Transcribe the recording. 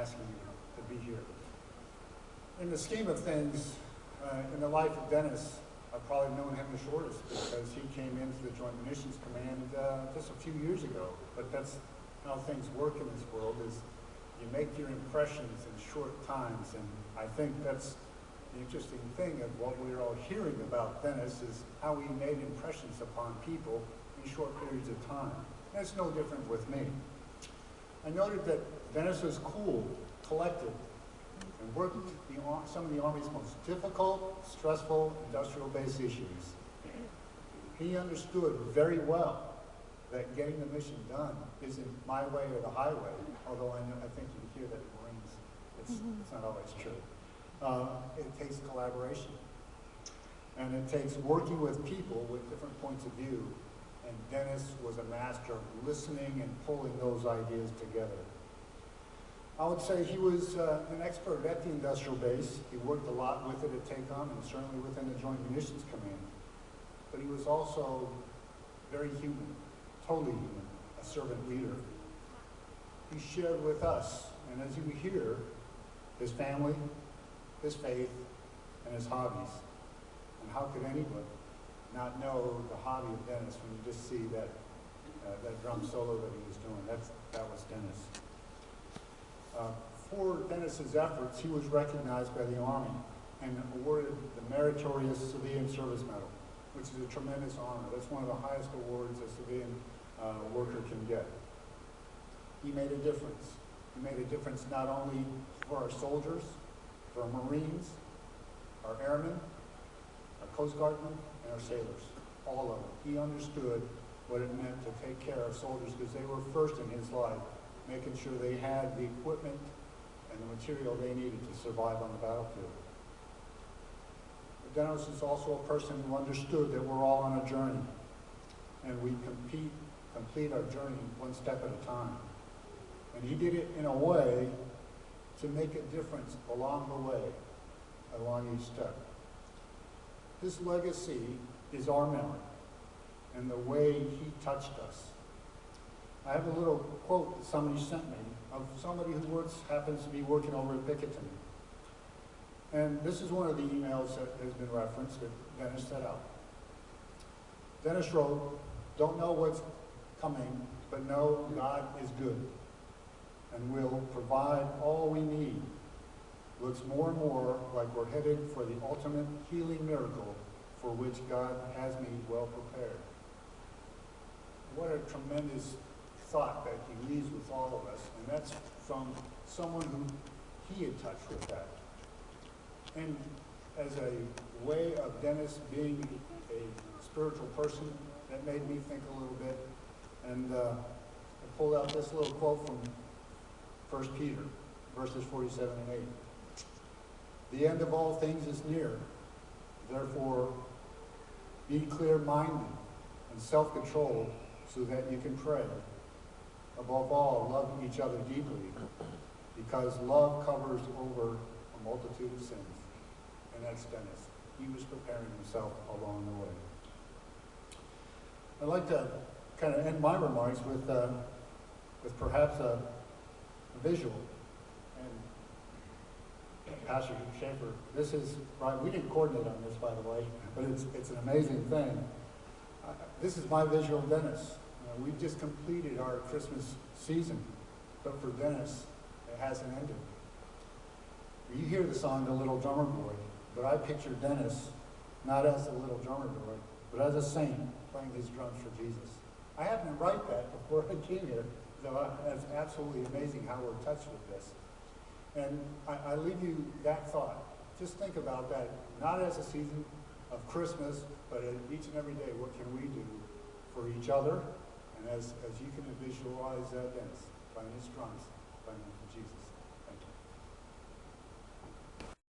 asking me to be here. In the scheme of things, in the life of Dennis, I've probably known him the shortest because he came into the Joint Munitions Command just a few years ago. But that's how things work in this world, is you make your impressions in short times. And I think that's the interesting thing of what we're all hearing about Dennis, is how he made impressions upon people in short periods of time. And it's no different with me. I noted that Dennis was cool, collected, and worked some of the Army's most difficult, stressful, industrial-based issues. He understood very well that getting the mission done isn't my way or the highway, although I think you hear that in Marines. It's not always true. It takes collaboration. And it takes working with people with different points of view. And Dennis was a master of listening and pulling those ideas together. I would say he was an expert at the industrial base. He worked a lot with it at TACOM and certainly within the Joint Munitions Command. But he was also very human, totally human, a servant leader. He shared with us, and as you hear, his family, his faith, and his hobbies. And how could anybody not know the hobby of Dennis when you just see that drum solo that he was doing? That was Dennis. For Dennis's efforts, he was recognized by the Army and awarded the Meritorious Civilian Service Medal, which is a tremendous honor. That's one of the highest awards a civilian worker can get. He made a difference. He made a difference not only for our soldiers, for our Marines, our airmen, our Coast Guardmen, and our sailors, all of them. He understood what it meant to take care of soldiers because they were first in his life, making sure they had the equipment and the material they needed to survive on the battlefield. But Dennis is also a person who understood that we're all on a journey, and we complete our journey one step at a time. And he did it in a way to make a difference along the way, along each step. His legacy is our memory and the way he touched us. I have a little quote that somebody sent me of somebody who happens to be working over at Picketon. And this is one of the emails that has been referenced that Dennis set out. Dennis wrote, "Don't know what's coming, but know God is good and will provide all we need. Looks more and more like we're headed for the ultimate healing miracle for which God has me well prepared." What a tremendous thought that he leaves with all of us, and that's from someone who he had touched with that. And as a way of Dennis being a spiritual person, that made me think a little bit, and I pulled out this little quote from 1 Peter, verses 47 and 8. "The end of all things is near. Therefore, be clear-minded and self-controlled so that you can pray. Above all, love each other deeply, because love covers over a multitude of sins." And that's Dennis. He was preparing himself along the way. I'd like to kind of end my remarks with perhaps a visual. And Pastor Schaefer, this is, right, we didn't coordinate on this, by the way, but it's an amazing thing. This is my visual of Dennis. We've just completed our Christmas season, but for Dennis, it hasn't ended. You hear the song, "The Little Drummer Boy," but I picture Dennis not as the little drummer boy, but as a saint playing his drums for Jesus. I happened to write that before I came here, so it's absolutely amazing how we're touched with this. And I leave you that thought. Just think about that, not as a season of Christmas, but each and every day, what can we do for each other? And as you can visualize Dennis playing his drums, playing for Jesus.